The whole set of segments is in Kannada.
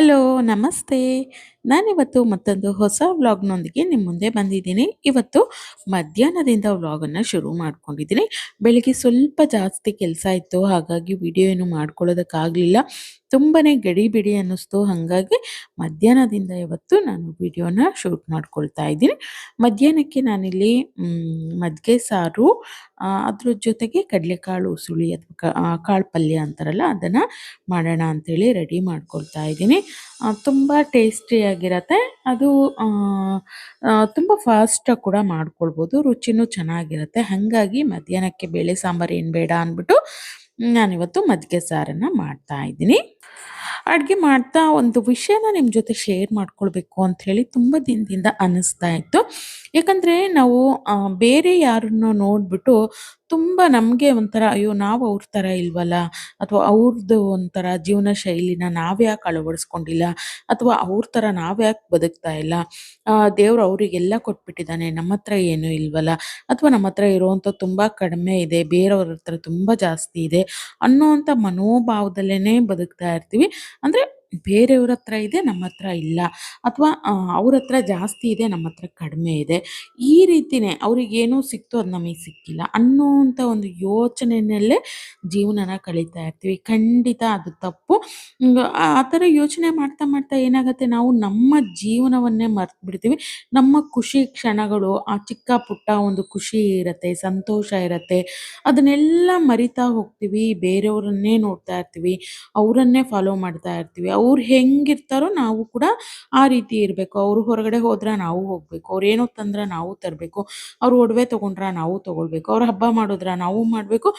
ಹಲೋ, ನಮಸ್ತೆ. ನಾನಿವತ್ತು ಮತ್ತೊಂದು ಹೊಸ ವ್ಲಾಗ್‌ನೊಂದಿಗೆ ನಿಮ್ಮ ಮುಂದೆ ಬಂದಿದ್ದೀನಿ. ಇವತ್ತು ಮಧ್ಯಾಹ್ನದಿಂದ ವ್ಲಾಗನ್ನು ಶುರು ಮಾಡ್ಕೊಂಡಿದ್ದೀನಿ. ಬೆಳಿಗ್ಗೆ ಸ್ವಲ್ಪ ಜಾಸ್ತಿ ಕೆಲಸ ಇತ್ತು, ಹಾಗಾಗಿ ವಿಡಿಯೋ ಏನು ಮಾಡ್ಕೊಳ್ಳೋದಕ್ಕಾಗಲಿಲ್ಲ. ತುಂಬಾನೇ ಗಡಿಬಿಡಿ ಅನ್ನಿಸ್ತು. ಹಾಗಾಗಿ ಮಧ್ಯಾಹ್ನದಿಂದ ಇವತ್ತು ನಾನು ವಿಡಿಯೋನ ಶೂಟ್ ಮಾಡ್ಕೊಳ್ತಾ ಇದ್ದೀನಿ. ಮಧ್ಯಾಹ್ನಕ್ಕೆ ನಾನಿಲ್ಲಿ ಮಜ್ಜಿಗೆ ಸಾರು, ಅದ್ರ ಜೊತೆಗೆ ಕಡಲೆಕಾಳು ಉಸುಳಿ ಅಥವಾ ಕಾಳು ಪಲ್ಯ ಅಂತಾರಲ್ಲ, ಅದನ್ನು ಮಾಡೋಣ ಅಂತೇಳಿ ರೆಡಿ ಮಾಡ್ಕೊಳ್ತಾ ಇದ್ದೀನಿ. ತುಂಬ ಟೇಸ್ಟಿಯಾಗಿರತ್ತೆ. ಅದು ತುಂಬ ಫಾಸ್ಟಾಗಿ ಕೂಡ ಮಾಡ್ಕೊಳ್ಬೋದು. ರುಚಿನೂ ಚೆನ್ನಾಗಿರುತ್ತೆ. ಹಾಗಾಗಿ ಮಧ್ಯಾಹ್ನಕ್ಕೆ ಬೇಳೆ ಸಾಂಬಾರು ಏನು ಬೇಡ ಅಂದ್ಬಿಟ್ಟು ನಾನಿವತ್ತು ಮಜ್ಜಿಗೆ ಸಾರನ್ನು ಮಾಡ್ತಾ ಇದ್ದೀನಿ. ಅಡುಗೆ ಮಾಡ್ತಾ ಒಂದು ವಿಷಯನ ನಿಮ್ಮ ಜೊತೆ ಶೇರ್ ಮಾಡ್ಕೊಳ್ಬೇಕು ಅಂಥೇಳಿ ತುಂಬ ದಿನದಿಂದ ಅನ್ನಿಸ್ತಾ ಇತ್ತು. ಯಾಕಂದರೆ ನಾವು ಬೇರೆ ಯಾರನ್ನೋ ನೋಡಿಬಿಟ್ಟು ತುಂಬ ನಮಗೆ ಒಂಥರ ಅಯ್ಯೋ ನಾವು ಅವ್ರ ಥರ ಇಲ್ವಲ್ಲ, ಅಥವಾ ಅವ್ರದ್ದು ಒಂಥರ ಜೀವನ ಶೈಲಿನ ನಾವ್ಯಾಕೆ ಅಳವಡಿಸ್ಕೊಂಡಿಲ್ಲ, ಅಥವಾ ಅವ್ರ ಥರ ನಾವ್ಯಾಕೆ ಬದುಕ್ತಾ ಇಲ್ಲ, ದೇವ್ರು ಅವರಿಗೆಲ್ಲ ಕೊಟ್ಬಿಟ್ಟಿದ್ದಾನೆ, ನಮ್ಮ ಹತ್ರ ಏನೂ ಇಲ್ವಲ್ಲ, ಅಥವಾ ನಮ್ಮ ಹತ್ರ ಇರುವಂಥ ತುಂಬ ಕಡಿಮೆ ಇದೆ, ಬೇರೆಯವ್ರ ಹತ್ರ ತುಂಬ ಜಾಸ್ತಿ ಇದೆ ಅನ್ನೋವಂಥ ಮನೋಭಾವದಲ್ಲೇ ಬದುಕ್ತಾ ಇರ್ತೀವಿ. ಅಂದರೆ ಬೇರೆಯವ್ರ ಹತ್ರ ಇದೆ, ನಮ್ಮ ಹತ್ರ ಇಲ್ಲ, ಅಥವಾ ಅವ್ರ ಹತ್ರ ಜಾಸ್ತಿ ಇದೆ, ನಮ್ಮ ಹತ್ರ ಕಡಿಮೆ ಇದೆ. ಈ ರೀತಿನೇ ಅವ್ರಿಗೇನೋ ಸಿಕ್ತು, ಅದು ನಮಗೆ ಸಿಕ್ಕಿಲ್ಲ ಅನ್ನೋವಂಥ ಒಂದು ಯೋಚನೆಯಲ್ಲೇ ಜೀವನನ ಕಳೀತಾ ಇರ್ತೀವಿ. ಖಂಡಿತ ಅದು ತಪ್ಪು. ಆ ಥರ ಯೋಚನೆ ಮಾಡ್ತಾ ಮಾಡ್ತಾ ಏನಾಗುತ್ತೆ, ನಾವು ನಮ್ಮ ಜೀವನವನ್ನೇ ಮರ್ತು ಬಿಡ್ತೀವಿ. ನಮ್ಮ ಖುಷಿ ಕ್ಷಣಗಳು, ಆ ಚಿಕ್ಕ ಪುಟ್ಟ ಒಂದು ಖುಷಿ ಇರುತ್ತೆ, ಸಂತೋಷ ಇರುತ್ತೆ, ಅದನ್ನೆಲ್ಲ ಮರಿತಾ ಹೋಗ್ತೀವಿ. ಬೇರೆಯವರನ್ನೇ ನೋಡ್ತಾ ಇರ್ತೀವಿ, ಅವರನ್ನೇ ಫಾಲೋ ಮಾಡ್ತಾ ಇರ್ತೀವಿ. ಅವ್ರು ಹೆಂಗಿರ್ತಾರೋ ನಾವು ಕೂಡ ಆ ರೀತಿ ಇರಬೇಕು. ಅವರು ಹೊರಗಡೆ ಹೋದ್ರೆ ನಾವು ಹೋಗಬೇಕು, ಅವ್ರೇನೋ ತಂದ್ರೆ ನಾವು ತರಬೇಕು, ಅವ್ರು ಒಡವೆ ತೊಗೊಂಡ್ರೆ ನಾವು ತೊಗೊಳ್ಬೇಕು, ಅವ್ರು ಹಬ್ಬ ಮಾಡಿದ್ರೆ ನಾವು ಮಾಡಬೇಕು,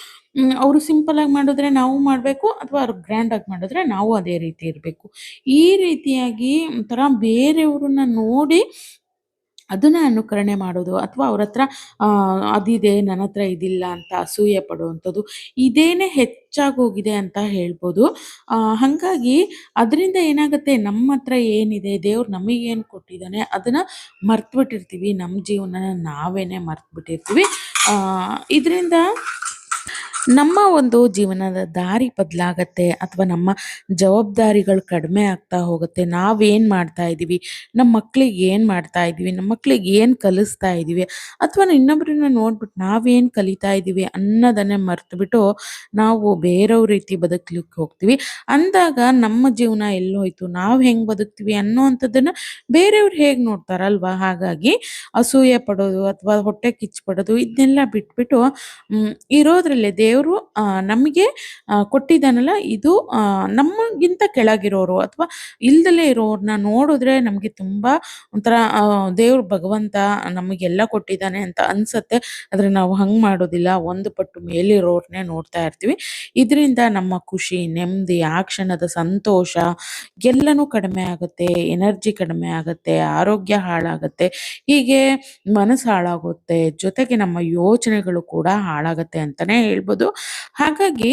ಅವರು ಸಿಂಪಲಾಗಿ ಮಾಡಿದ್ರೆ ನಾವು ಮಾಡಬೇಕು, ಅಥವಾ ಅವ್ರು ಗ್ರ್ಯಾಂಡಾಗಿ ಮಾಡಿದ್ರೆ ನಾವು ಅದೇ ರೀತಿ ಇರಬೇಕು. ಈ ರೀತಿಯಾಗಿ ಒಂಥರ ಬೇರೆಯವ್ರನ್ನ ನೋಡಿ ಅದನ್ನ ಅನುಕರಣೆ ಮಾಡೋದು, ಅಥವಾ ಅವ್ರ ಹತ್ರ ಅದಿದೆ ನನ್ನ ಹತ್ರ ಇದಿಲ್ಲ ಅಂತ ಅಸೂಯೆ ಪಡುವಂಥದ್ದು ಇದೇನೇ ಹೆಚ್ಚಾಗೋಗಿದೆ ಅಂತ ಹೇಳ್ಬೋದು. ಹಾಗಾಗಿ ಅದರಿಂದ ಏನಾಗುತ್ತೆ, ನಮ್ಮ ಹತ್ರ ಏನಿದೆ, ದೇವ್ರು ನಮಗೇನು ಕೊಟ್ಟಿದ್ದಾನೆ ಅದನ್ನು ಮರ್ತ್ಬಿಟ್ಟಿರ್ತೀವಿ. ನಮ್ಮ ಜೀವನನ ನಾವೇನೇ ಮರ್ತ್ಬಿಟ್ಟಿರ್ತೀವಿ. ಇದರಿಂದ ನಮ್ಮ ಒಂದು ಜೀವನದ ದಾರಿ ಬದಲಾಗತ್ತೆ, ಅಥವಾ ನಮ್ಮ ಜವಾಬ್ದಾರಿಗಳು ಕಡಿಮೆ ಆಗ್ತಾ ಹೋಗುತ್ತೆ. ನಾವೇನು ಮಾಡ್ತಾ ಇದ್ದೀವಿ, ನಮ್ಮ ಮಕ್ಳಿಗೆ ಏನು ಮಾಡ್ತಾ ಇದ್ದೀವಿ, ನಮ್ಮ ಮಕ್ಳಿಗೆ ಏನು ಕಲಿಸ್ತಾ ಇದ್ದೀವಿ, ಅಥವಾ ಇನ್ನೊಬ್ಬರನ್ನ ನೋಡ್ಬಿಟ್ಟು ನಾವೇನು ಕಲಿತಾ ಇದ್ದೀವಿ ಅನ್ನೋದನ್ನೇ ಮರೆತುಬಿಟ್ಟು ನಾವು ಬೇರೆಯವ್ರ ರೀತಿ ಬದುಕಲಿಕ್ಕೆ ಹೋಗ್ತೀವಿ. ಅಂದಾಗ ನಮ್ಮ ಜೀವನ ಎಲ್ಲೋಯ್ತು, ನಾವು ಹೆಂಗೆ ಬದುಕ್ತೀವಿ ಅನ್ನೋವಂಥದ್ದನ್ನು ಬೇರೆಯವ್ರು ಹೇಗೆ ನೋಡ್ತಾರಲ್ವಾ. ಹಾಗಾಗಿ ಅಸೂಯೆ ಪಡೋದು ಅಥವಾ ಹೊಟ್ಟೆ ಕಿಚ್ಚು ಪಡೋದು ಇದನ್ನೆಲ್ಲ ಬಿಟ್ಬಿಟ್ಟು ಇರೋದ್ರಲ್ಲೇ ದೇವರು ನಮಗೆ ಕೊಟ್ಟಿದ್ದಾನಲ್ಲ, ಇದು ನಮಗಿಂತ ಕೆಳಗಿರೋರು ಅಥವಾ ಇಲ್ದಲೇ ಇರೋರನ್ನ ನೋಡಿದ್ರೆ ನಮಗೆ ತುಂಬ ಒಂಥರ ದೇವ್ರು ಭಗವಂತ ನಮಗೆಲ್ಲ ಕೊಟ್ಟಿದ್ದಾನೆ ಅಂತ ಅನ್ಸತ್ತೆ. ಆದರೆ ನಾವು ಹಂಗೆ ಮಾಡೋದಿಲ್ಲ, ಒಂದು ಪಟ್ಟು ಮೇಲಿರೋರ್ನೇ ನೋಡ್ತಾ ಇರ್ತೀವಿ. ಇದರಿಂದ ನಮ್ಮ ಖುಷಿ, ನೆಮ್ಮದಿ, ಆ ಕ್ಷಣದ ಸಂತೋಷ ಎಲ್ಲನೂ ಕಡಿಮೆ ಆಗುತ್ತೆ, ಎನರ್ಜಿ ಕಡಿಮೆ ಆಗುತ್ತೆ, ಆರೋಗ್ಯ ಹಾಳಾಗುತ್ತೆ, ಹೀಗೆ ಮನಸ್ಸು ಹಾಳಾಗುತ್ತೆ, ಜೊತೆಗೆ ನಮ್ಮ ಯೋಚನೆಗಳು ಕೂಡ ಹಾಳಾಗುತ್ತೆ ಅಂತಲೇ ಹೇಳ್ಬೋದು. ಹಾಗಾಗಿ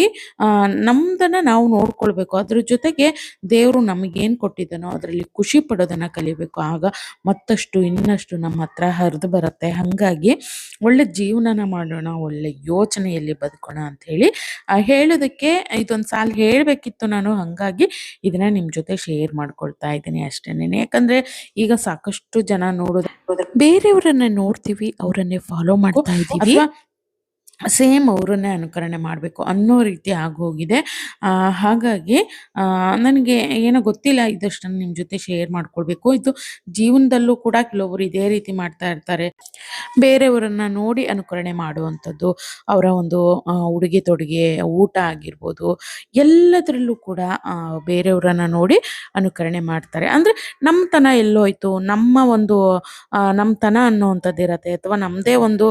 ನಮ್ದನ್ನು ನಾವು ನೋಡ್ಕೊಳ್ಬೇಕು. ಅದ್ರ ಜೊತೆಗೆ ದೇವರು ನಮಗೇನು ಕೊಟ್ಟಿದ್ದಾನೋ ಅದರಲ್ಲಿ ಖುಷಿ ಪಡೋದನ್ನು ಕಲಿಬೇಕು. ಆಗ ಮತ್ತಷ್ಟು ಇನ್ನಷ್ಟು ನಮ್ಮ ಹತ್ರ ಹರಿದು ಬರುತ್ತೆ. ಹಾಗಾಗಿ ಒಳ್ಳೆ ಜೀವನನ ಮಾಡೋಣ, ಒಳ್ಳೆ ಯೋಚನೆಯಲ್ಲಿ ಬದುಕೋಣ ಅಂತ ಹೇಳಿ ಹೇಳೋದಕ್ಕೆ ಇದೊಂದು ಸಾಲ ಹೇಳಬೇಕಿತ್ತು ನಾನು. ಹಾಗಾಗಿ ಇದನ್ನ ನಿಮ್ಮ ಜೊತೆ ಶೇರ್ ಮಾಡ್ಕೊಳ್ತಾ ಇದ್ದೀನಿ ಅಷ್ಟೇನೆ. ಯಾಕಂದರೆ ಈಗ ಸಾಕಷ್ಟು ಜನ ನೋಡೋದು, ಬೇರೆಯವರನ್ನ ನೋಡ್ತೀವಿ, ಅವರನ್ನೇ ಫಾಲೋ ಮಾಡ್ತಾ ಇದ್ದೀವಿ, ಸೇಮ್ ಅವರನ್ನೇ ಅನುಕರಣೆ ಮಾಡಬೇಕು ಅನ್ನೋ ರೀತಿ ಆಗೋಗಿದೆ. ಹಾಗಾಗಿ ನನಗೆ ಏನೋ ಗೊತ್ತಿಲ್ಲ, ಇದಷ್ಟನ್ನು ನಿಮ್ಮ ಜೊತೆ ಶೇರ್ ಮಾಡ್ಕೊಳ್ಬೇಕು. ಇದು ಜೀವನದಲ್ಲೂ ಕೂಡ ಕೆಲವೊಬ್ಬರು ಇದೇ ರೀತಿ ಮಾಡ್ತಾ ಇರ್ತಾರೆ. ಬೇರೆಯವರನ್ನ ನೋಡಿ ಅನುಕರಣೆ ಮಾಡುವಂಥದ್ದು, ಅವರ ಒಂದು ಉಡುಗೆ ತೊಡುಗೆ, ಊಟ ಆಗಿರ್ಬೋದು, ಎಲ್ಲದರಲ್ಲೂ ಕೂಡ ಬೇರೆಯವರನ್ನ ನೋಡಿ ಅನುಕರಣೆ ಮಾಡ್ತಾರೆ. ಅಂದರೆ ನಮ್ಮತನ ಎಲ್ಲೋಯ್ತು, ನಮ್ಮ ಒಂದು ನಮ್ಮತನ ಅನ್ನೋವಂಥದ್ದು ಇರತ್ತೆ, ಅಥವಾ ನಮ್ಮದೇ ಒಂದು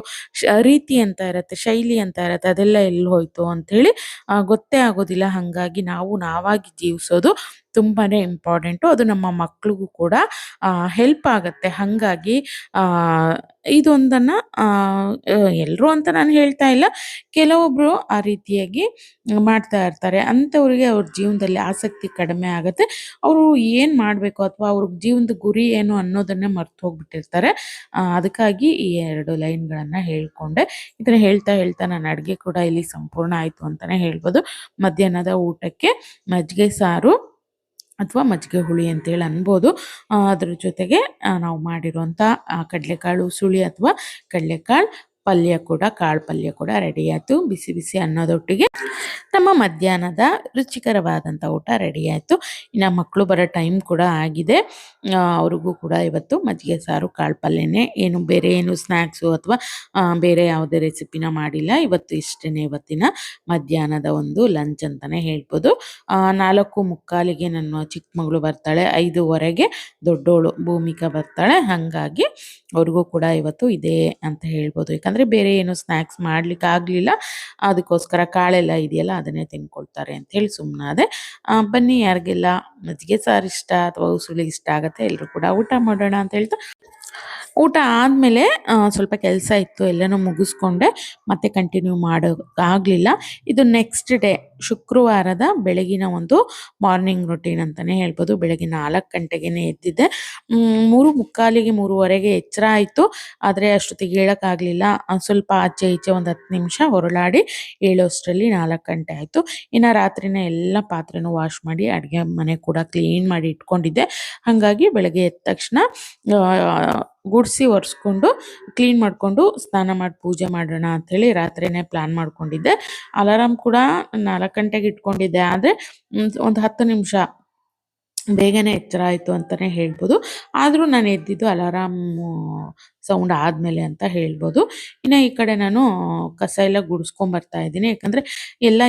ರೀತಿ ಅಂತ ಇರುತ್ತೆ, ಶೈಲಿ ಅಂತ ಇರುತ್ತೆ, ಅದೆಲ್ಲ ಎಲ್ಲಿ ಹೋಯ್ತು ಅಂಥೇಳಿ ಗೊತ್ತೇ ಆಗೋದಿಲ್ಲ. ಹಾಗಾಗಿ ನಾವು ನಾವಾಗಿ ಜೀವಿಸೋದು ತುಂಬಾ ಇಂಪಾರ್ಟೆಂಟು. ಅದು ನಮ್ಮ ಮಕ್ಳಿಗೂ ಕೂಡ ಹೆಲ್ಪ್ ಆಗುತ್ತೆ. ಹಾಗಾಗಿ ಇದೊಂದನ್ನು ಎಲ್ಲರೂ ಅಂತ ನಾನು ಹೇಳ್ತಾ ಇಲ್ಲ, ಕೆಲವೊಬ್ಬರು ಆ ರೀತಿಯಾಗಿ ಮಾಡ್ತಾ ಇರ್ತಾರೆ. ಅಂಥವ್ರಿಗೆ ಅವ್ರ ಜೀವನದಲ್ಲಿ ಆಸಕ್ತಿ ಕಡಿಮೆ ಆಗುತ್ತೆ. ಅವರು ಏನು ಮಾಡಬೇಕು, ಅಥವಾ ಅವ್ರ ಜೀವನದ ಗುರಿ ಏನು ಅನ್ನೋದನ್ನೇ ಮರ್ತು ಹೋಗ್ಬಿಟ್ಟಿರ್ತಾರೆ. ಅದಕ್ಕಾಗಿ ಈ 2 ಲೈನ್ಗಳನ್ನು ಹೇಳ್ಕೊಂಡೆ. ಇದನ್ನು ಹೇಳ್ತಾ ಹೇಳ್ತಾ ನನ್ನ ಅಡುಗೆ ಕೂಡ ಇಲ್ಲಿ ಸಂಪೂರ್ಣ ಆಯಿತು ಅಂತಲೇ ಹೇಳ್ಬೋದು. ಮಧ್ಯಾಹ್ನದ ಊಟಕ್ಕೆ ಮಜ್ಜಿಗೆ ಸಾರು, ಅಥವಾ ಮಜ್ಜಿಗೆ ಹುಳಿ ಅಂತೇಳಿ ಅನ್ಬೋದು. ಅದ್ರ ಜೊತೆಗೆ ನಾವು ಮಾಡಿರುವಂಥ ಕಡಲೆಕಾಳು ಉಸುಳಿ ಅಥವಾ ಕಡಲೆಕಾಳು ಪಲ್ಯ ಕೂಡ, ಕಾಳು ಪಲ್ಯ ಕೂಡ ರೆಡಿ ಆಯಿತು. ಬಿಸಿ ಬಿಸಿ ಅನ್ನೋದೊಟ್ಟಿಗೆ ನಮ್ಮ ಮಧ್ಯಾಹ್ನದ ರುಚಿಕರವಾದಂಥ ಊಟ ರೆಡಿ ಆಯಿತು. ಇನ್ನು ಮಕ್ಕಳು ಬರೋ ಟೈಮ್ ಕೂಡ ಆಗಿದೆ. ಅವ್ರಿಗೂ ಕೂಡ ಇವತ್ತು ಮಜ್ಜಿಗೆ ಸಾರು ಕಾಳು ಪಲ್ಯನೇ, ಏನು ಬೇರೆ ಏನು ಸ್ನ್ಯಾಕ್ಸು ಅಥವಾ ಬೇರೆ ಯಾವುದೇ ರೆಸಿಪಿನ ಮಾಡಿಲ್ಲ. ಇವತ್ತು ಇಷ್ಟೇ ಇವತ್ತಿನ ಮಧ್ಯಾಹ್ನದ ಒಂದು ಲಂಚ್ ಅಂತಲೇ ಹೇಳ್ಬೋದು. 4:45ಗೆ ನನ್ನ ಚಿಕ್ಕ ಮಗಳು ಬರ್ತಾಳೆ, 5:15ಗೆ ದೊಡ್ಡೋಳು ಭೂಮಿಕಾ ಬರ್ತಾಳೆ. ಹಾಗಾಗಿ ಅವ್ರಿಗೂ ಕೂಡ ಇವತ್ತು ಇದೇ ಅಂತ ಹೇಳ್ಬೋದು. ಯಾಕಂದರೆ ಬೇರೆ ಏನು ಸ್ನ್ಯಾಕ್ಸ್ ಮಾಡ್ಲಿಕ್ಕೆ ಆಗಲಿಲ್ಲ, ಅದಕ್ಕೋಸ್ಕರ ಕಾಳೆಲ್ಲ ಇದೆಯಲ್ಲ ಅದನ್ನೇ ತಿನ್ಕೊಳ್ತಾರೆ ಅಂಥೇಳಿ ಸುಮ್ಮನಾದೆ. ಬನ್ನಿ, ಯಾರಿಗೆಲ್ಲ ಮಜ್ಜಿಗೆ ಸಾರು ಇಷ್ಟ ಅಥವಾ ಉಸುಳಿ ಇಷ್ಟ ಆಗುತ್ತೆ ಎಲ್ಲರೂ ಕೂಡ ಊಟ ಮಾಡೋಣ ಅಂತ ಹೇಳ್ತಾ, ಊಟ ಆದಮೇಲೆ ಸ್ವಲ್ಪ ಕೆಲಸ ಇತ್ತು, ಎಲ್ಲನೂ ಮುಗಿಸ್ಕೊಂಡೆ. ಮತ್ತೆ ಕಂಟಿನ್ಯೂ ಮಾಡೋಕ್ಕಾಗಲಿಲ್ಲ. ಇದು ನೆಕ್ಸ್ಟ್ ಡೇ ಶುಕ್ರವಾರದ ಬೆಳಗಿನ ಒಂದು ಮಾರ್ನಿಂಗ್ ರೊಟೀನ್ ಅಂತಲೇ ಹೇಳ್ಬೋದು. ಬೆಳಗ್ಗೆ 4 ಗಂಟೆಗೆ ಎದ್ದಿದ್ದೆ. 3:45ಗೆ 3:15ಗೆ ಎಚ್ಚರ ಆಯಿತು. ಆದರೆ ಅಷ್ಟೊತ್ತಿಗೆ ಹೇಳೋಕ್ಕಾಗಲಿಲ್ಲ. ಸ್ವಲ್ಪ ಆಚೆ ಈಚೆ ಒಂದು 10 ನಿಮಿಷ ಹೊರಳಾಡಿ ಏಳೋಷ್ಟರಲ್ಲಿ 4 ಗಂಟೆ ಆಯಿತು. ಇನ್ನು ರಾತ್ರಿನೇ ಎಲ್ಲ ಪಾತ್ರೆನೂ ವಾಶ್ ಮಾಡಿ ಅಡುಗೆ ಮನೆ ಕೂಡ ಕ್ಲೀನ್ ಮಾಡಿ ಇಟ್ಕೊಂಡಿದ್ದೆ. ಹಾಗಾಗಿ ಬೆಳಗ್ಗೆ ಎದ್ದ ತಕ್ಷಣ ಗುಡಿಸಿ ಒರೆಸ್ಕೊಂಡು ಕ್ಲೀನ್ ಮಾಡಿಕೊಂಡು ಸ್ನಾನ ಮಾಡಿ ಪೂಜೆ ಮಾಡೋಣ ಅಂಥೇಳಿ ರಾತ್ರಿನೇ ಪ್ಲ್ಯಾನ್ ಮಾಡ್ಕೊಂಡಿದ್ದೆ. ಅಲಾರಾಮ್ ಕೂಡ 4 ಗಂಟೆಗೆ ಇಟ್ಕೊಂಡಿದ್ದೆ. ಆದರೆ ಒಂದು 10 ನಿಮಿಷ ಬೇಗನೆ ಎಚ್ಚರ ಆಯಿತು ಅಂತಲೇ ಹೇಳ್ಬೋದು. ಆದರೂ ನಾನು ಎದ್ದಿದ್ದು ಅಲಾರಾಮು ಸೌಂಡ್ ಆದಮೇಲೆ ಅಂತ ಹೇಳ್ಬೋದು. ಇನ್ನು ಈ ಕಡೆ ನಾನು ಕಸ ಎಲ್ಲ ಗುಡಿಸ್ಕೊಂಬರ್ತಾ ಇದ್ದೀನಿ. ಯಾಕಂದರೆ ಎಲ್ಲ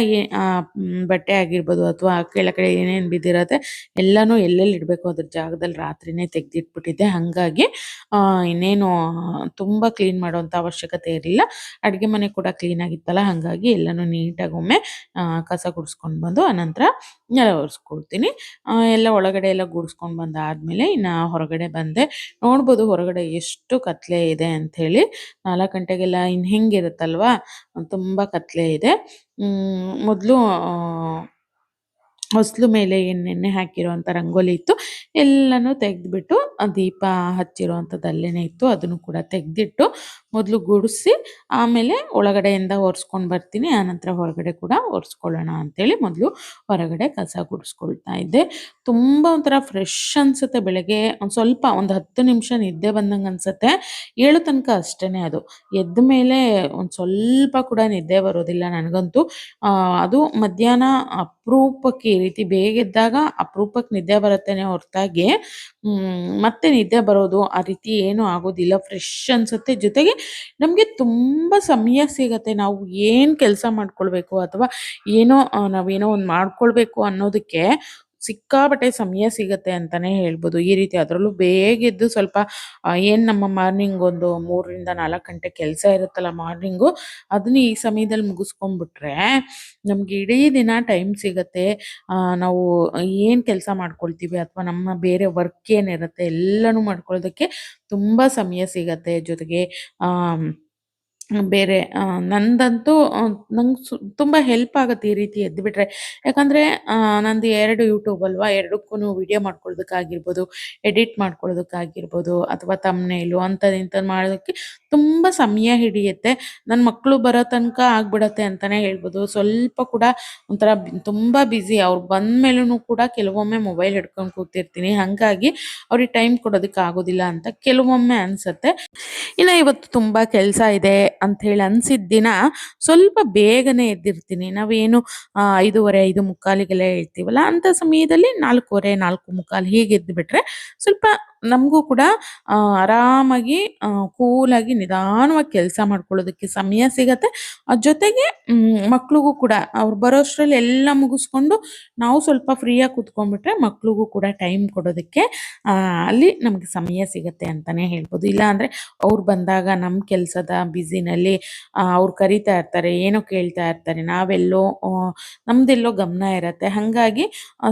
ಬಟ್ಟೆ ಆಗಿರ್ಬೋದು ಅಥವಾ ಕೆಳಗಡೆ ಏನೇನು ಬಿದ್ದಿರತ್ತೆ ಎಲ್ಲನೂ ಎಲ್ಲೆಲ್ಲಿ ಇಡಬೇಕು ಅದ್ರ ಜಾಗದಲ್ಲಿ ರಾತ್ರಿನೇ ತೆಗೆದಿಟ್ಬಿಟ್ಟಿದ್ದೆ. ಹಾಗಾಗಿ ಇನ್ನೇನು ತುಂಬ ಕ್ಲೀನ್ ಮಾಡೋವಂಥ ಅವಶ್ಯಕತೆ ಇರಲಿಲ್ಲ. ಅಡುಗೆ ಮನೆ ಕೂಡ ಕ್ಲೀನಾಗಿತ್ತಲ್ಲ, ಹಾಗಾಗಿ ಎಲ್ಲನೂ ನೀಟಾಗಿ ಒಮ್ಮೆ ಕಸ ಗುಡಿಸ್ಕೊಂಡು ಬಂದು ಆನಂತರ ನೆಲ ಒರೆಸ್ಕೊಳ್ತೀನಿ. ಎಲ್ಲ ಒಳಗಡೆ ಎಲ್ಲ ಗುಡಿಸ್ಕೊಂಡು ಬಂದಾದಮೇಲೆ ಇನ್ನು ಹೊರಗಡೆ ಬಂದೆ. ನೋಡ್ಬೋದು ಹೊರಗಡೆ ಎಷ್ಟು ಕತ್ಲೆ ಇದೆ ಅಂಥೇಳಿ. 4 ಗಂಟೆಗೆಲ್ಲ ಇನ್ನು ಹೆಂಗಿರುತ್ತಲ್ವಾ, ತುಂಬ ಕತ್ಲೆ ಇದೆ. ಮೊದಲು ಹೊಸ್ಲು ಮೇಲೆ ಎಣ್ಣೆ ಹಾಕಿರೋವಂಥ ರಂಗೋಲಿ ಇತ್ತು, ಎಲ್ಲನೂ ತೆಗೆದ್ಬಿಟ್ಟು ದೀಪ ಹಚ್ಚಿರೋವಂಥದ್ದಲ್ಲೇ ಇತ್ತು, ಅದನ್ನು ಕೂಡ ತೆಗೆದಿಟ್ಟು ಮೊದಲು ಗುಡಿಸಿ ಆಮೇಲೆ ಒಳಗಡೆಯಿಂದ ಒರೆಸ್ಕೊಂಡು ಬರ್ತೀನಿ. ಆನಂತರ ಹೊರಗಡೆ ಕೂಡ ಒರೆಸ್ಕೊಳ್ಳೋಣ ಅಂಥೇಳಿ ಮೊದಲು ಹೊರಗಡೆ ಕಸ ಗುಡಿಸ್ಕೊಳ್ತಾ ಇದ್ದೆ. ತುಂಬ ಒಂಥರ ಫ್ರೆಶ್ ಅನಿಸುತ್ತೆ ಬೆಳಗ್ಗೆ. ಸ್ವಲ್ಪ ಒಂದು 10 ನಿಮಿಷ ನಿದ್ದೆ ಬಂದಂಗೆ ಅನಿಸುತ್ತೆ. ಏಳೋ ತನಕ ಅಷ್ಟೇ ಅದು. ಎದ್ದ ಮೇಲೆ ಒಂದು ಸ್ವಲ್ಪ ಕೂಡ ನಿದ್ದೆ ಬರೋದಿಲ್ಲ ನನಗಂತೂ. ಅದು ಮಧ್ಯಾಹ್ನ ಅಪರೂಪಕ್ಕೆ ಈ ರೀತಿ ಬೇಗ ಎದ್ದಾಗ ಅಪರೂಪಕ್ಕೆ ನಿದ್ದೆ ಬರುತ್ತೇನೆ ಹೊರತಾಗಿ ಮತ್ತೆ ನಿದ್ದೆ ಬರೋದು ಆ ರೀತಿ ಏನೂ ಆಗೋದಿಲ್ಲ. ಫ್ರೆಶ್ ಅನಿಸುತ್ತೆ. ಜೊತೆಗೆ ನಮಗೆ ತುಂಬ ಸಮಯ ಸಿಗುತ್ತೆ. ನಾವು ಏನು ಕೆಲಸ ಮಾಡ್ಕೊಳ್ಬೇಕು ಅಥವಾ ಏನೋ ನಾವೇನೋ ಒಂದು ಮಾಡ್ಕೊಳ್ಬೇಕು ಅನ್ನೋದಕ್ಕೆ ಸಿಕ್ಕಾಪಟ್ಟೆ ಸಮಯ ಸಿಗುತ್ತೆ ಅಂತಲೇ ಹೇಳ್ಬೋದು. ಈ ರೀತಿ ಅದರಲ್ಲೂ ಬೇಗ ಎದ್ದು ಸ್ವಲ್ಪ ಏನು ನಮ್ಮ ಮಾರ್ನಿಂಗ್ ಒಂದು 3ರಿಂದ 4 ಗಂಟೆ ಕೆಲಸ ಇರುತ್ತಲ್ಲ ಮಾರ್ನಿಂಗು, ಅದನ್ನ ಈ ಸಮಯದಲ್ಲಿ ಮುಗಿಸ್ಕೊಂಡ್ಬಿಟ್ರೆ ನಮ್ಗೆ ಇಡೀ ದಿನ ಟೈಮ್ ಸಿಗುತ್ತೆ. ನಾವು ಏನು ಕೆಲಸ ಮಾಡ್ಕೊಳ್ತೀವಿ ಅಥವಾ ನಮ್ಮ ಬೇರೆ ವರ್ಕ್ ಏನಿರುತ್ತೆ ಎಲ್ಲನೂ ಮಾಡ್ಕೊಳ್ಳೋದಕ್ಕೆ ತುಂಬ ಸಮಯ ಸಿಗುತ್ತೆ. ಜೊತೆಗೆ ಬೇರೆ ನಂದಂತೂ ನಂಗೆ ತುಂಬ ಹೆಲ್ಪ್ ಆಗುತ್ತೆ ಈ ರೀತಿ ಎದ್ದುಬಿಟ್ರೆ. ಯಾಕಂದರೆ ನಂದು 2 ಯೂಟ್ಯೂಬ್ ಅಲ್ವಾ, ಎರಡಕ್ಕೂ ವಿಡಿಯೋ ಮಾಡ್ಕೊಳ್ಳೋದಕ್ಕಾಗಿರ್ಬೋದು, ಎಡಿಟ್ ಮಾಡ್ಕೊಳ್ಳೋದಕ್ಕಾಗಿರ್ಬೋದು ಅಥವಾ ತಮ್ನೇಲು ಅಂಥದ್ದು ಇಂಥದ್ದು ಮಾಡೋದಕ್ಕೆ ತುಂಬ ಸಮಯ ಹಿಡಿಯುತ್ತೆ. ನನ್ನ ಮಕ್ಕಳು ಬರೋ ತನಕ ಆಗ್ಬಿಡತ್ತೆ ಅಂತಲೇ ಹೇಳ್ಬೋದು. ಸ್ವಲ್ಪ ಕೂಡ ಒಂಥರ ತುಂಬ ಬ್ಯುಸಿ. ಅವ್ರು ಬಂದ ಮೇಲೂ ಕೂಡ ಕೆಲವೊಮ್ಮೆ ಮೊಬೈಲ್ ಹಿಡ್ಕೊಂಡು ಕೂತಿರ್ತೀನಿ. ಹಾಗಾಗಿ ಅವ್ರಿಗೆ ಟೈಮ್ ಕೊಡೋದಕ್ಕೆ ಆಗೋದಿಲ್ಲ ಅಂತ ಕೆಲವೊಮ್ಮೆ ಅನಿಸುತ್ತೆ. ಇನ್ನು ಇವತ್ತು ತುಂಬ ಕೆಲಸ ಇದೆ ಅಂಥೇಳಿ ಅನಿಸಿದ ದಿನ ಸ್ವಲ್ಪ ಬೇಗನೆ ಎದ್ದಿರ್ತೀನಿ. ನಾವೇನು 5:15, 5:45ಗೆಲ್ಲ ಹೇಳ್ತೀವಲ್ಲ, ಅಂಥ ಸಮಯದಲ್ಲಿ 4:15, 4:45 ಹೀಗೆ ಎದ್ದುಬಿಟ್ರೆ ಸ್ವಲ್ಪ ನಮಗೂ ಕೂಡ ಆರಾಮಾಗಿ ಕೂಲಾಗಿ ನಿಧಾನವಾಗಿ ಕೆಲಸ ಮಾಡ್ಕೊಳ್ಳೋದಕ್ಕೆ ಸಮಯ ಸಿಗತ್ತೆ. ಜೊತೆಗೆ ಮಕ್ಳಿಗೂ ಕೂಡ ಅವ್ರು ಬರೋಷ್ಟರಲ್ಲಿ ಎಲ್ಲ ಮುಗಿಸ್ಕೊಂಡು ನಾವು ಸ್ವಲ್ಪ ಫ್ರೀಯಾಗಿ ಕೂತ್ಕೊಂಡ್ಬಿಟ್ರೆ ಮಕ್ಳಿಗೂ ಕೂಡ ಟೈಮ್ ಕೊಡೋದಕ್ಕೆ ಅಲ್ಲಿ ನಮಗೆ ಸಮಯ ಸಿಗತ್ತೆ ಅಂತಲೇ ಹೇಳ್ಬೋದು. ಇಲ್ಲಾಂದರೆ ಅವ್ರು ಬಂದಾಗ ನಮ್ಮ ಕೆಲಸದ ಬ್ಯುಸಿನಲ್ಲಿ ಅವ್ರು ಕರಿತಾ ಇರ್ತಾರೆ, ಏನೋ ಕೇಳ್ತಾ ಇರ್ತಾರೆ, ನಾವೆಲ್ಲೋ ನಮ್ಮದೆಲ್ಲೋ ಗಮನ ಇರುತ್ತೆ. ಹಾಗಾಗಿ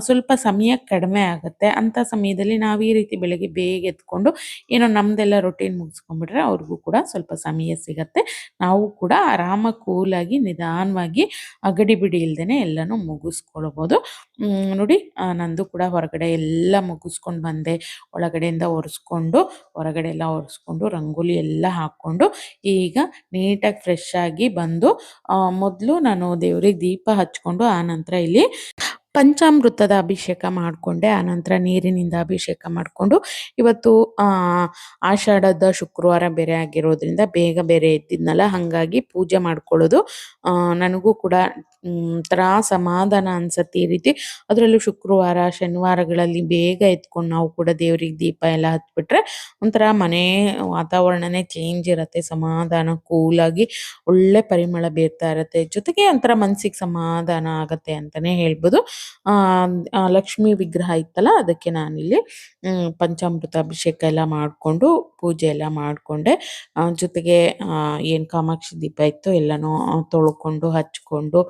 ಸ್ವಲ್ಪ ಸಮಯ ಕಡಿಮೆ ಆಗುತ್ತೆ. ಅಂಥ ಸಮಯದಲ್ಲಿ ನಾವು ಈ ರೀತಿ ಬೆಳಗ್ಗೆ ಬೇಗ ಎದ್ಕೊಂಡು ಏನೋ ನಮ್ಮದೆಲ್ಲ ರೊಟೀನ್ ಮುಗಿಸ್ಕೊಂಡ್ಬಿಟ್ರೆ ಅವ್ರಿಗೂ ಕೂಡ ಸ್ವಲ್ಪ ಸಮಯ ಸಿಗತ್ತೆ. ನಾವು ಕೂಡ ಆರಾಮಾಗಿ ಕೂಲಾಗಿ ನಿಧಾನವಾಗಿ ಗಡಿಬಿಡಿ ಇಲ್ದೇ ಎಲ್ಲನೂ ಮುಗಿಸ್ಕೊಳ್ಬೋದು. ನೋಡಿ, ನಂದು ಕೂಡ ಹೊರಗಡೆ ಎಲ್ಲ ಮುಗಿಸ್ಕೊಂಡು ಬಂದೆ. ಒಳಗಡೆಯಿಂದ ಒರೆಸ್ಕೊಂಡು ಹೊರಗಡೆ ಎಲ್ಲ ಒರೆಸ್ಕೊಂಡು ರಂಗೋಲಿ ಎಲ್ಲ ಹಾಕ್ಕೊಂಡು ಈಗ ನೀಟಾಗಿ ಫ್ರೆಶ್ ಆಗಿ ಬಂದು ಮೊದಲು ನಾನು ದೇವ್ರಿಗೆ ದೀಪ ಹಚ್ಕೊಂಡು ಆನಂತರ ಇಲ್ಲಿ ಪಂಚಾಮೃತದ ಅಭಿಷೇಕ ಮಾಡಿಕೊಂಡೆ. ಆನಂತರ ನೀರಿನಿಂದ ಅಭಿಷೇಕ ಮಾಡಿಕೊಂಡು ಇವತ್ತು ಆ, ಆಷಾಢದ ಶುಕ್ರವಾರ ಬೇರೆ ಆಗಿರೋದ್ರಿಂದ ಬೇಗ ಬೇರೆ ಎದ್ದಿದ್ನಲ್ಲ, ಹಾಗಾಗಿ ಪೂಜೆ ಮಾಡ್ಕೊಳ್ಳೋದು ನನಗೂ ಕೂಡ ಒಂಥರ ಸಮಾಧಾನ ಅನ್ಸತ್ತೆ ಈ ರೀತಿ. ಅದರಲ್ಲೂ ಶುಕ್ರವಾರ ಶನಿವಾರಗಳಲ್ಲಿ ಬೇಗ ಎತ್ಕೊಂಡು ನಾವು ಕೂಡ ದೇವ್ರಿಗೆ ದೀಪ ಎಲ್ಲ ಹಚ್ಬಿಟ್ರೆ ಒಂಥರ ಮನೆ ವಾತಾವರಣನೇ ಚೇಂಜ್ ಇರುತ್ತೆ, ಸಮಾಧಾನ ಕೂಲಾಗಿ ಒಳ್ಳೆ ಪರಿಮಳ ಬೀರ್ತಾ ಇರುತ್ತೆ, ಜೊತೆಗೆ ಒಂಥರ ಮನ್ಸಿಗೆ ಸಮಾಧಾನ ಆಗತ್ತೆ ಅಂತಾನೆ ಹೇಳ್ಬೋದು. ಆ ಲಕ್ಷ್ಮಿ ವಿಗ್ರಹ ಇತ್ತಲ್ಲ, ಅದಕ್ಕೆ ನಾನಿಲ್ಲಿ ಪಂಚಾಮೃತ ಅಭಿಷೇಕ ಎಲ್ಲ ಮಾಡಿಕೊಂಡು ಪೂಜೆ ಎಲ್ಲ ಮಾಡಿಕೊಂಡೆ. ಜೊತೆಗೆ ಏನು ಕಾಮಾಕ್ಷಿ ದೀಪ ಇತ್ತು ಎಲ್ಲನೂ ತೊಳ್ಕೊಂಡು ಹಚ್ಕೊಂಡು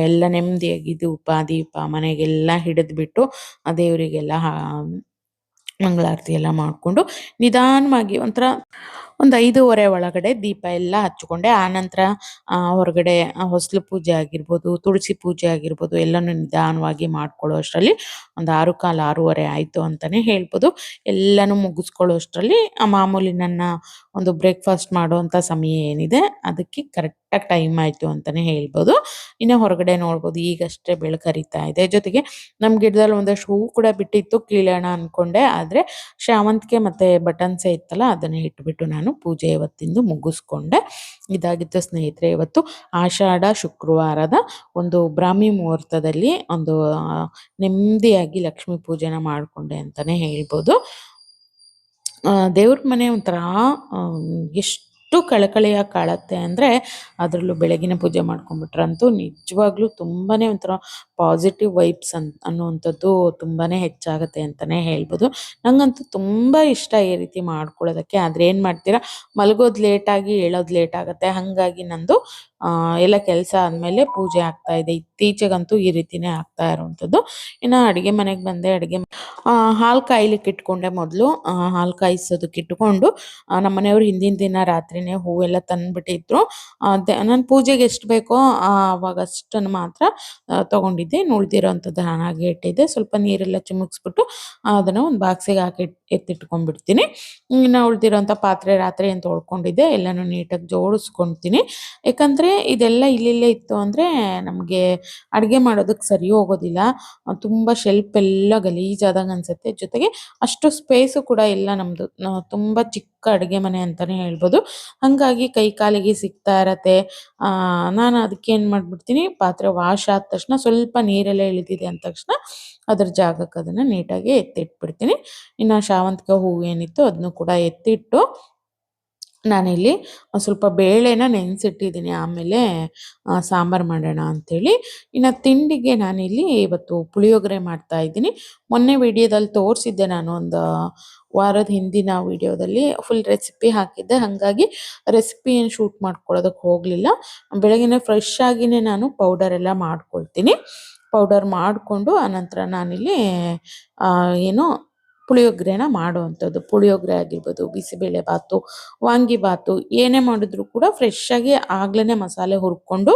ಎಲ್ಲ ನೆಮ್ಮದಿಯಾಗಿ ಧೂಪ ದೀಪ ಮನೆಗೆಲ್ಲ ಹಿಡಿದ್ಬಿಟ್ಟು ದೇವರಿಗೆಲ್ಲ ಮಂಗಳಾರತಿ ಎಲ್ಲ ಮಾಡಿಕೊಂಡು ನಿಧಾನವಾಗಿ ಒಂಥರ ಒಂದು 5:30 ಒಳಗಡೆ ದೀಪ ಎಲ್ಲ ಹಚ್ಕೊಂಡೆ. ಆನಂತರ ಹೊರಗಡೆ ಹೊಸಲು ಪೂಜೆ ಆಗಿರ್ಬೋದು, ತುಳಸಿ ಪೂಜೆ ಆಗಿರ್ಬೋದು, ಎಲ್ಲನೂ ನಿಧಾನವಾಗಿ ಮಾಡ್ಕೊಳ್ಳೋ ಅಷ್ಟರಲ್ಲಿ ಒಂದು 6:15 6:30 ಆಯಿತು ಅಂತಲೇ ಹೇಳ್ಬೋದು. ಎಲ್ಲನೂ ಮುಗಿಸ್ಕೊಳ್ಳೋ ಅಷ್ಟರಲ್ಲಿ ಮಾಮೂಲಿ ನನ್ನ ಒಂದು ಬ್ರೇಕ್ಫಾಸ್ಟ್ ಮಾಡುವಂಥ ಸಮಯ ಏನಿದೆ ಅದಕ್ಕೆ ಕರೆಕ್ಟಾಗಿ ಟೈಮ್ ಆಯಿತು ಅಂತಲೇ ಹೇಳ್ಬೋದು. ಇನ್ನು ಹೊರಗಡೆ ನೋಡ್ಬೋದು ಈಗಷ್ಟೇ ಬೆಳಕು ಹರಿತಾ ಇದೆ. ಜೊತೆಗೆ ನಮ್ಮ ಗಿಡದಲ್ಲಿ ಒಂದಷ್ಟು ಹೂವು ಕೂಡ ಬಿಟ್ಟಿತ್ತು, ಕೀಳೋಣ ಅಂದ್ಕೊಂಡೆ. ಆದರೆ ಶಾವಂತಿಗೆ ಮತ್ತು ಬಟನ್ಸೇ ಇತ್ತಲ್ಲ, ಅದನ್ನು ಇಟ್ಬಿಟ್ಟು ನಾನು ಪೂಜೆ ಇವತ್ತಿಂದು ಮುಗಿಸ್ಕೊಂಡೆ. ಇದಾಗಿತ್ತು ಸ್ನೇಹಿತರೆ ಇವತ್ತು ಆಷಾಢ ಶುಕ್ರವಾರದ ಒಂದು ಬ್ರಾಹ್ಮಿ ಮುಹೂರ್ತದಲ್ಲಿ ಒಂದು ನೆಮ್ಮದಿಯಾಗಿ ಲಕ್ಷ್ಮೀ ಪೂಜೆನ ಮಾಡಿಕೊಂಡೆ ಅಂತಲೇ ಹೇಳ್ಬೋದು. ದೇವ್ರ ಮನೆ ಒಂಥರ ಎಷ್ಟು ಕಳಕಳಿಯಾಗಿ ಕಾಣುತ್ತೆ ಅಂದರೆ, ಅದರಲ್ಲೂ ಬೆಳಗಿನ ಪೂಜೆ ಮಾಡ್ಕೊಂಡ್ಬಿಟ್ರಂತೂ ನಿಜವಾಗ್ಲೂ ತುಂಬಾ ಒಂಥರ ಪಾಸಿಟಿವ್ ವೈಬ್ಸ್ ಅನ್ನುವಂಥದ್ದು ತುಂಬಾ ಹೆಚ್ಚಾಗುತ್ತೆ ಅಂತಲೇ ಹೇಳ್ಬೋದು. ನನಗಂತೂ ತುಂಬ ಇಷ್ಟ ಈ ರೀತಿ ಮಾಡ್ಕೊಳ್ಳೋದಕ್ಕೆ. ಆದರೆ ಏನು ಮಾಡ್ತೀರಾ, ಮಲಗೋದು ಲೇಟಾಗಿ ಏಳೋದು ಲೇಟ್ ಆಗುತ್ತೆ, ಹಾಗಾಗಿ ನಂದು ಎಲ್ಲ ಕೆಲಸ ಆದಮೇಲೆ ಪೂಜೆ ಆಗ್ತಾ ಇದೆ. ಇತ್ತೀಚೆಗಂತೂ ಈ ರೀತಿನೇ ಆಗ್ತಾ ಇರೋವಂಥದ್ದು. ಇನ್ನು ಅಡುಗೆ ಮನೆಗೆ ಬಂದೆ. ಹಾಲು ಕಾಯ್ಲಿಕ್ಕೆ ಇಟ್ಕೊಂಡೆ. ಮೊದಲು ಹಾಲು ಕಾಯಿಸೋದಕ್ಕೆ ಇಟ್ಕೊಂಡು ನಮ್ಮ ಮನೆಯವರು ಹಿಂದಿನ ದಿನ ರಾತ್ರಿನೇ ಹೂವೆಲ್ಲ ತಂದುಬಿಟ್ಟಿದ್ರು. ನಾನು ಪೂಜೆಗೆ ಎಷ್ಟು ಬೇಕೋ ಆವಾಗ ಅಷ್ಟನ್ನು ಮಾತ್ರ ತೊಗೊಂಡಿದ್ದೆ. ಉಳಿದಿರೋವಂಥದ್ದು ಹಾಗೆ ಇಟ್ಟಿದ್ದೆ. ಸ್ವಲ್ಪ ನೀರೆಲ್ಲ ಚಿಮುಕ್ಸ್ಬಿಟ್ಟು ಅದನ್ನು ಒಂದು ಬಾಕ್ಸಿಗೆ ಹಾಕಿ ಎತ್ತಿಟ್ಕೊಂಡ್ಬಿಡ್ತೀನಿ. ಇನ್ನು ಉಳಿದಿರೋಂಥ ಪಾತ್ರೆ ರಾತ್ರಿ ಏನು ತೊಳ್ಕೊಂಡಿದ್ದೆ ಎಲ್ಲನೂ ನೀಟಾಗಿ ಜೋಡಿಸ್ಕೊಳ್ತೀನಿ. ಯಾಕಂದರೆ ಇದೆಲ್ಲ ಇಲ್ಲಿಲ್ಲೇ ಇತ್ತು ಅಂದರೆ ನಮಗೆ ಅಡುಗೆ ಮಾಡೋದಕ್ಕೆ ಸರಿ ಹೋಗೋದಿಲ್ಲ. ತುಂಬ ಶೆಲ್ಫ್ ಎಲ್ಲ ಗಲೀಜಾದಂಗೆ ಅನಿಸುತ್ತೆ. ಜೊತೆಗೆ ಅಷ್ಟು ಸ್ಪೇಸು ಕೂಡ ಇಲ್ಲ ನಮ್ಮದು. ತುಂಬ ಚಿಕ್ಕ ಅಡುಗೆ ಮನೆ ಅಂತಲೇ ಹೇಳ್ಬೋದು. ಹಾಗಾಗಿ ಕೈ ಕಾಲಿಗೆ ಸಿಗ್ತಾ ಇರತ್ತೆ. ನಾನು ಅದಕ್ಕೆ ಏನು ಮಾಡಿಬಿಡ್ತೀನಿ, ಪಾತ್ರೆ ವಾಶ್ ಆದ ತಕ್ಷಣ ಸ್ವಲ್ಪ ನೀರೆಲ್ಲ ಇಳಿದಿದೆ ಅಂದ ತಕ್ಷಣ ಅದ್ರ ಜಾಗಕ್ಕೆ ಅದನ್ನು ನೀಟಾಗಿ ಎತ್ತಿಟ್ಬಿಡ್ತೀನಿ. ಇನ್ನು ಶಾವಂತಿಗೆ ಹೂವು ಏನಿತ್ತು ಅದನ್ನು ಕೂಡ ಎತ್ತಿಟ್ಟು ನಾನಿಲ್ಲಿ ಸ್ವಲ್ಪ ಬೇಳೆನ ನೆನೆಸಿಟ್ಟಿದ್ದೀನಿ, ಆಮೇಲೆ ಸಾಂಬಾರು ಮಾಡೋಣ ಅಂಥೇಳಿ. ಇನ್ನು ತಿಂಡಿಗೆ ನಾನಿಲ್ಲಿ ಇವತ್ತು ಪುಳಿಯೋಗರೆ ಮಾಡ್ತಾಯಿದ್ದೀನಿ. ಮೊನ್ನೆ ವಿಡಿಯೋದಲ್ಲಿ ತೋರಿಸಿದ್ದೆ, ನಾನು ಒಂದು ವಾರದ ಹಿಂದಿನ ವಿಡಿಯೋದಲ್ಲಿ ಫುಲ್ ರೆಸಿಪಿ ಹಾಕಿದ್ದೆ. ಹಾಗಾಗಿ ರೆಸಿಪಿ ಏನು ಶೂಟ್ ಮಾಡ್ಕೊಳ್ಳೋದಕ್ಕೆ ಹೋಗಲಿಲ್ಲ. ಬೆಳಗಿನ ಫ್ರೆಶ್ ಆಗಿಯೇ ನಾನು ಪೌಡರ್ ಎಲ್ಲ ಮಾಡ್ಕೊಳ್ತೀನಿ. ಪೌಡರ್ ಮಾಡಿಕೊಂಡು ಆನಂತರ ನಾನಿಲ್ಲಿ ಏನು ಪುಳಿಯೋಗರೆನ ಮಾಡುವಂಥದ್ದು. ಪುಳಿಯೋಗರೆ ಆಗಿರ್ಬೋದು, ಬಿಸಿಬೇಳೆ ಬಾತು, ವಾಂಗಿಬಾತು ಏನೇ ಮಾಡಿದ್ರು ಕೂಡ ಫ್ರೆಶ್ ಆಗಿ ಆಗ್ಲೇ ಮಸಾಲೆ ಹುರ್ಕೊಂಡು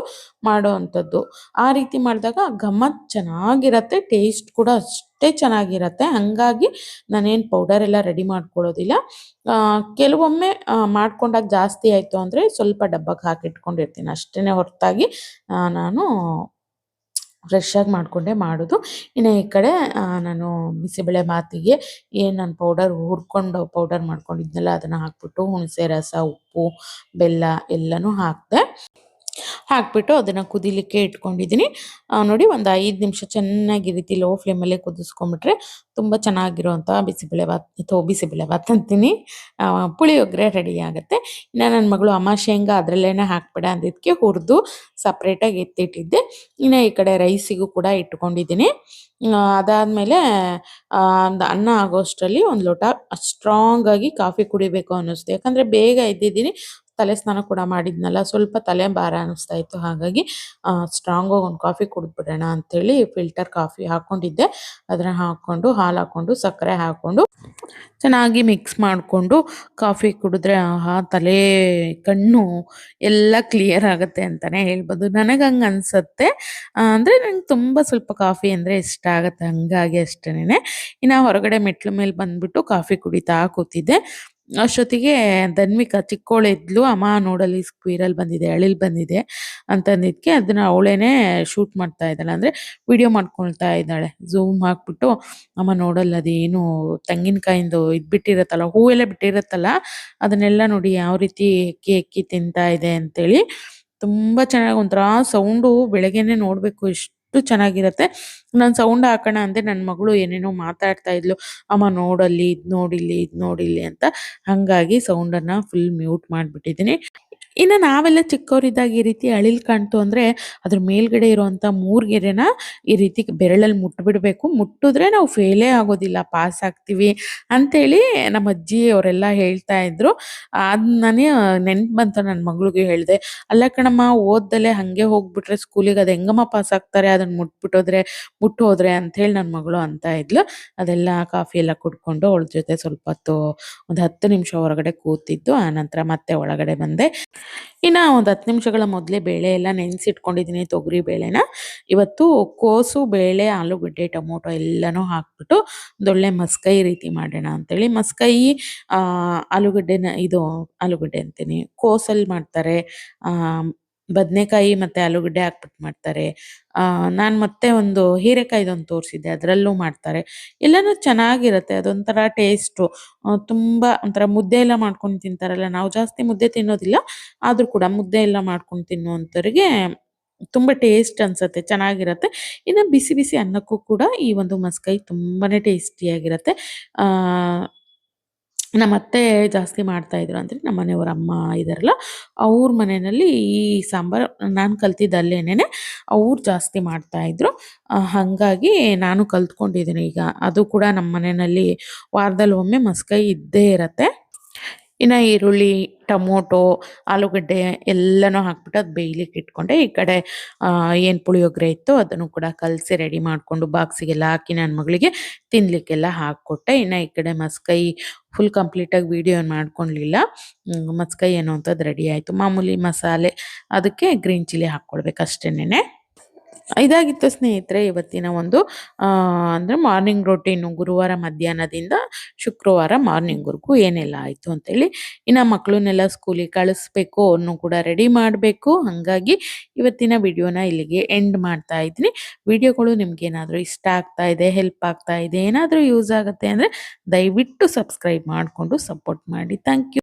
ಮಾಡೋವಂಥದ್ದು. ಆ ರೀತಿ ಮಾಡಿದಾಗ ಗಮ್ಮತ್ ಚೆನ್ನಾಗಿರತ್ತೆ, ಟೇಸ್ಟ್ ಕೂಡ ಅಷ್ಟೇ ಚೆನ್ನಾಗಿರತ್ತೆ. ಹಾಗಾಗಿ ನಾನೇನು ಪೌಡರ್ ಎಲ್ಲ ರೆಡಿ ಮಾಡ್ಕೊಳ್ಳೋದಿಲ್ಲ. ಕೆಲವೊಮ್ಮೆ ಮಾಡ್ಕೊಂಡಾಗ ಜಾಸ್ತಿ ಆಯಿತು ಅಂದರೆ ಸ್ವಲ್ಪ ಡಬ್ಬಕ್ಕೆ ಹಾಕಿಟ್ಕೊಂಡಿರ್ತೀನಿ ಅಷ್ಟೇ ಹೊರತಾಗಿ ನಾನು ಫ್ರೆಶ್ ಆಗಿ ಮಾಡಿಕೊಂಡೇ ಮಾಡೋದು. ಇನ್ನು ಈ ಕಡೆ ನಾನು ಬಿಸಿಬೇಳೆ ಬಾತಿಗೆ ಏನು ನಾನು ಪೌಡರ್ ಮಾಡ್ಕೊಂಡಿದ್ನಲ್ಲ ಅದನ್ನು ಹಾಕ್ಬಿಟ್ಟು ಹುಣಸೆ ರಸ, ಉಪ್ಪು, ಬೆಲ್ಲ ಎಲ್ಲನೂ ಹಾಕ್ಬಿಟ್ಟು ಅದನ್ನು ಕುದಿಲಿಕ್ಕೆ ಇಟ್ಕೊಂಡಿದ್ದೀನಿ. ನೋಡಿ ಒಂದು 5 ನಿಮಿಷ ಚೆನ್ನಾಗಿ ರೀತಿ ಲೋ ಫ್ಲೇಮಲ್ಲೇ ಕುದಿಸ್ಕೊಂಡ್ಬಿಟ್ರೆ ತುಂಬ ಚೆನ್ನಾಗಿರುವಂಥ ಬಿಸಿಬೇಳೆ ಬಾತ್ ಅಂತೀನಿ ಪುಳಿಯೋಗರೆ ರೆಡಿ ಆಗುತ್ತೆ. ಇನ್ನು ನನ್ನ ಮಗಳು ಅಮ್ಮ ಶೇಂಗಾ ಅದರಲ್ಲೇನೆ ಹಾಕ್ಬೇಡ ಅಂದಿದ್ದಕ್ಕೆ ಹುರಿದು ಸಪ್ರೇಟಾಗಿ ಎತ್ತಿಟ್ಟಿದ್ದೆ. ಇನ್ನು ಈ ಕಡೆ ರೈಸಿಗೂ ಕೂಡ ಇಟ್ಕೊಂಡಿದ್ದೀನಿ. ಅದಾದಮೇಲೆ ಒಂದು ಅನ್ನ ಆಗೋಷ್ಟರಲ್ಲಿ ಒಂದು ಲೋಟ ಸ್ಟ್ರಾಂಗಾಗಿ ಕಾಫಿ ಕುಡಿಬೇಕು ಅನ್ನಿಸ್ತು. ಯಾಕಂದರೆ ಬೇಗ ಎದ್ದಿದ್ದೀನಿ, ತಲೆ ಸ್ನಾನ ಕೂಡ ಮಾಡಿದ್ನಲ್ಲ, ಸ್ವಲ್ಪ ತಲೆ ಭಾರ ಅನ್ನಿಸ್ತಾ ಇತ್ತು. ಹಾಗಾಗಿ ಸ್ಟ್ರಾಂಗಾಗಿ ಒಂದು ಕಾಫಿ ಕುಡಿದ್ಬಿಡೋಣ ಅಂಥೇಳಿ ಫಿಲ್ಟರ್ ಕಾಫಿ ಹಾಕ್ಕೊಂಡಿದ್ದೆ. ಅದನ್ನು ಹಾಕ್ಕೊಂಡು ಹಾಲು ಹಾಕ್ಕೊಂಡು ಸಕ್ಕರೆ ಹಾಕ್ಕೊಂಡು ಚೆನ್ನಾಗಿ ಮಿಕ್ಸ್ ಮಾಡಿಕೊಂಡು ಕಾಫಿ ಕುಡಿದ್ರೆ ತಲೆ ಕಣ್ಣು ಎಲ್ಲ ಕ್ಲಿಯರ್ ಆಗುತ್ತೆ ಅಂತಲೇ ಹೇಳ್ಬೋದು. ನನಗೆ ಹಂಗೆ ಅನಿಸುತ್ತೆ. ಅಂದರೆ ನಂಗೆ ತುಂಬ ಸ್ವಲ್ಪ ಕಾಫಿ ಅಂದರೆ ಇಷ್ಟ ಆಗುತ್ತೆ, ಹಂಗಾಗಿ ಅಷ್ಟೇನೆ. ಇನ್ನು ಹೊರಗಡೆ ಮೆಟ್ಲ ಮೇಲೆ ಬಂದುಬಿಟ್ಟು ಕಾಫಿ ಕುಡಿತಾ ಕೂತಿದ್ದೆ. ಅಷ್ಟೊತ್ತಿಗೆ ಧನ್ವಿಕಾ ಚಿಕ್ಕೋಳು ಎದ್ಲು, "ಅಮ್ಮ ನೋಡಲ್ಲಿ ಸ್ಕ್ವೀರಲ್ ಬಂದಿದೆ, ಅಳಿಲ್ ಬಂದಿದೆ" ಅಂತಂದಿದ್ಕೆ ಅದನ್ನ ಅವಳೇನೆ ಶೂಟ್ ಮಾಡ್ತಾ ಇದ್ದಾಳೆ, ಅಂದ್ರೆ ವಿಡಿಯೋ ಮಾಡ್ಕೊಳ್ತಾ ಇದ್ದಾಳೆ. ಝೂಮ್ ಹಾಕ್ಬಿಟ್ಟು, "ಅಮ್ಮ ನೋಡಲ್ಲ ಅದೇನು ತೆಂಗಿನಕಾಯಿಂದು ಇದ್ ಬಿಟ್ಟಿರತ್ತಲ್ಲ, ಹೂವೆಲ್ಲ ಬಿಟ್ಟಿರತ್ತಲ್ಲ, ಅದನ್ನೆಲ್ಲ ನೋಡಿ ಯಾವ ರೀತಿ ಎಕ್ಕಿ ಎಕ್ಕಿ ತಿಂತಾ ಇದೆ" ಅಂತೇಳಿ. ತುಂಬಾ ಚೆನ್ನಾಗಿ ಒಂಥರ ಸೌಂಡು ಬೆಳಗ್ಗೆನೆ ನೋಡ್ಬೇಕು ಎಷ್ಟು ಚೆನ್ನಾಗಿರತ್ತೆ. ನಾನ್ ಸೌಂಡ್ ಹಾಕೋಣ ಅಂದೆ, ನನ್ ಮಗಳು ಏನೇನೋ ಮಾತಾಡ್ತಾ ಇದ್ಲು, "ಅಮ್ಮ ನೋಡಲ್ಲಿ, ಇದ್ ನೋಡಿಲ್ಲಿ, ಇದ್ ನೋಡಿಲ್ಲಿ" ಅಂತ. ಹಂಗಾಗಿ ಸೌಂಡನ್ನ ಫುಲ್ ಮ್ಯೂಟ್ ಮಾಡ್ಬಿಟ್ಟಿದ್ದೀನಿ. ಇನ್ನು ನಾವೆಲ್ಲ ಚಿಕ್ಕವರಿದ್ದಾಗ ಈ ರೀತಿ ಅಳಿಲ್ ಕಾಣ್ತು ಅಂದ್ರೆ ಅದ್ರ ಮೇಲ್ಗಡೆ ಇರುವಂತ 3 ಗೆರೆನ ಈ ರೀತಿ ಬೆರಳಲ್ಲಿ ಮುಟ್ಬಿಡ್ಬೇಕು. ಮುಟ್ಟಿದ್ರೆ ನಾವು ಫೇಲೇ ಆಗೋದಿಲ್ಲ, ಪಾಸ್ ಆಗ್ತೀವಿ ಅಂತೇಳಿ ನಮ್ಮ ಅಜ್ಜಿ ಅವರೆಲ್ಲ ಹೇಳ್ತಾ ಇದ್ರು. ಅದ್ ನನಗೆ ನೆನ್ಪು ಬಂತು, ನನ್ನ ಮಗಳಿಗೆ ಹೇಳ್ದೆ, "ಅಲ್ಲ ಕಣಮ್ಮ, ಓದ್ದಲೆ ಹಂಗೆ ಹೋಗ್ಬಿಟ್ರೆ ಸ್ಕೂಲಿಗೆ ಅದು ಹೆಂಗಮ್ಮ ಪಾಸ್ ಆಗ್ತಾರೆ, ಅದನ್ನ ಮುಟ್ಟು ಹೋದ್ರೆ" ಅಂತ ಹೇಳಿ ನನ್ನ ಮಗಳು ಅಂತ ಇದ್ಲು. ಅದೆಲ್ಲ ಕಾಫಿ ಎಲ್ಲ ಕುಡ್ಕೊಂಡು ಅವಳ ಜೊತೆ ಸ್ವಲ್ಪ ಹೊತ್ತು ಒಂದು 10 ನಿಮಿಷ ಹೊರಗಡೆ ಕೂತಿದ್ದು, ಆನಂತರ ಮತ್ತೆ ಒಳಗಡೆ ಬಂದೆ. ಇನ್ನ ಒಂದು 10 ನಿಮಿಷಗಳ ಮೊದಲೇ ಬೇಳೆ ಎಲ್ಲ ನೆನೆಸಿಟ್ಕೊಂಡಿದ್ದೀನಿ, ತೊಗರಿ ಬೇಳೆನ. ಇವತ್ತು ಕೋಸು, ಬೇಳೆ, ಆಲೂಗಡ್ಡೆ, ಟೊಮೊಟೊ ಎಲ್ಲನೂ ಹಾಕ್ಬಿಟ್ಟು ಒಂದೊಳ್ಳೆ ಮಸ್ಕೈ ರೀತಿ ಮಾಡೋಣ ಅಂತೇಳಿ. ಮಸ್ಕೈ ಆಲೂಗಡ್ಡೆ ಅಂತೀನಿ, ಕೋಸಲ್ಲಿ ಮಾಡ್ತಾರೆ. ಆ ಬದನೆಕಾಯಿ ಮತ್ತೆ ಆಲೂಗಡ್ಡೆ ಹಾಕ್ಬಿಟ್ಟು ಮಾಡ್ತಾರೆ. ನಾನು ಮತ್ತೆ ಒಂದು ಹೀರೆಕಾಯ್ದೊಂದು ತೋರಿಸಿದ್ದೆ, ಅದರಲ್ಲೂ ಮಾಡ್ತಾರೆ. ಎಲ್ಲನೂ ಚೆನ್ನಾಗಿರುತ್ತೆ, ಅದೊಂಥರ ಟೇಸ್ಟು. ತುಂಬಾ ಒಂಥರ ಮುದ್ದೆ ಎಲ್ಲ ಮಾಡ್ಕೊಂಡು ತಿಂತಾರಲ್ಲ, ನಾವು ಜಾಸ್ತಿ ಮುದ್ದೆ ತಿನ್ನೋದಿಲ್ಲ, ಆದ್ರೂ ಕೂಡ ಮುದ್ದೆ ಎಲ್ಲ ಮಾಡ್ಕೊಂಡು ತಿನ್ನುವಂಥವ್ರಿಗೆ ತುಂಬಾ ಟೇಸ್ಟ್ ಅನ್ಸತ್ತೆ, ಚೆನ್ನಾಗಿರತ್ತೆ. ಇನ್ನು ಬಿಸಿ ಬಿಸಿ ಅನ್ನಕ್ಕೂ ಕೂಡ ಈ ಒಂದು ಮಸ್ಕೈ ತುಂಬಾನೇ ಟೇಸ್ಟಿಯಾಗಿರತ್ತೆ. ಆ ನಮ್ಮತ್ತೆ ಜಾಸ್ತಿ ಮಾಡ್ತಾ ಇದ್ರು, ಅಂದ್ರೆ ನಮ್ಮ ಮನೆಯವರ ಅಮ್ಮ ಇದಾರಲ್ಲ, ಅವ್ರ ಮನೆಯಲ್ಲಿ ಈ ಸಾಂಬಾರು ನಾನು ಕಲ್ತಿದ್ದು ಅಲ್ಲೇನೇನೆ, ಅವ್ರು ಜಾಸ್ತಿ ಮಾಡ್ತಾ ಇದ್ರು. ಹಾಗಾಗಿ ನಾನು ಕಲ್ತ್ಕೊಂಡಿದ್ದೀನಿ ಈಗ. ಅದು ಕೂಡ ನಮ್ಮ ಮನೆಯಲ್ಲಿ ವಾರದಲ್ಲಿ ಒಮ್ಮೆ ಮಸ್ಕೈ ಇದ್ದೇ ಇರತ್ತೆ. ಇನ್ನು ಈರುಳ್ಳಿ, ಟೊಮೊಟೊ, ಆಲೂಗಡ್ಡೆ ಎಲ್ಲನೂ ಹಾಕ್ಬಿಟ್ಟು ಅದು ಬೇಯ್ಲಿಕ್ಕೆ ಇಟ್ಕೊಂಡೆ. ಈ ಕಡೆ ಏನು ಪುಳಿಯೋಗರೆ ಇತ್ತು ಅದನ್ನು ಕೂಡ ಕಲಸಿ ರೆಡಿ ಮಾಡಿಕೊಂಡು ಬಾಕ್ಸಿಗೆಲ್ಲ ಹಾಕಿ ನನ್ನ ಮಗಳಿಗೆ ತಿನ್ನಲಿಕ್ಕೆಲ್ಲ ಹಾಕ್ಕೊಟ್ಟೆ. ಇನ್ನು ಈ ಕಡೆ ಮಸ್ಕೈ ಫುಲ್ ಕಂಪ್ಲೀಟಾಗಿ ವಿಡಿಯೋ ಏನು ಮಾಡ್ಕೊಳ್ಲಿಲ್ಲ. ಮಸ್ಕೈ ಏನು ಅಂತದ್ದು ರೆಡಿ ಆಯಿತು. ಮಾಮೂಲಿ ಮಸಾಲೆ, ಅದಕ್ಕೆ ಗ್ರೀನ್ ಚಿಲ್ಲಿ ಹಾಕ್ಕೊಳ್ಬೇಕು ಅಷ್ಟೇನೆ. ಇದಾಗಿತ್ತು ಸ್ನೇಹಿತರೆ ಇವತ್ತಿನ ಒಂದು ಅಂದರೆ ಮಾರ್ನಿಂಗ್ ರೊಟೀನು, ಗುರುವಾರ ಮಧ್ಯಾಹ್ನದಿಂದ ಶುಕ್ರವಾರ ಮಾರ್ನಿಂಗ್ವರೆಗೂ ಏನೆಲ್ಲ ಆಯಿತು ಅಂತೇಳಿ. ಇನ್ನು ಮಕ್ಕಳನ್ನೆಲ್ಲ ಸ್ಕೂಲಿಗೆ ಕಳಿಸ್ಬೇಕು, ಅವ್ರನ್ನೂ ಕೂಡ ರೆಡಿ ಮಾಡಬೇಕು. ಹಾಗಾಗಿ ಇವತ್ತಿನ ವಿಡಿಯೋನ ಇಲ್ಲಿಗೆ ಎಂಡ್ ಮಾಡ್ತಾ ಇದ್ದೀನಿ. ವಿಡಿಯೋಗಳು ನಿಮ್ಗೇನಾದರೂ ಇಷ್ಟ ಆಗ್ತಾ ಇದೆ, ಹೆಲ್ಪ್ ಆಗ್ತಾ ಇದೆ, ಏನಾದರೂ ಯೂಸ್ ಆಗುತ್ತೆ ಅಂದರೆ ದಯವಿಟ್ಟು ಸಬ್ಸ್ಕ್ರೈಬ್ ಮಾಡಿಕೊಂಡು ಸಪೋರ್ಟ್ ಮಾಡಿ. Thank you.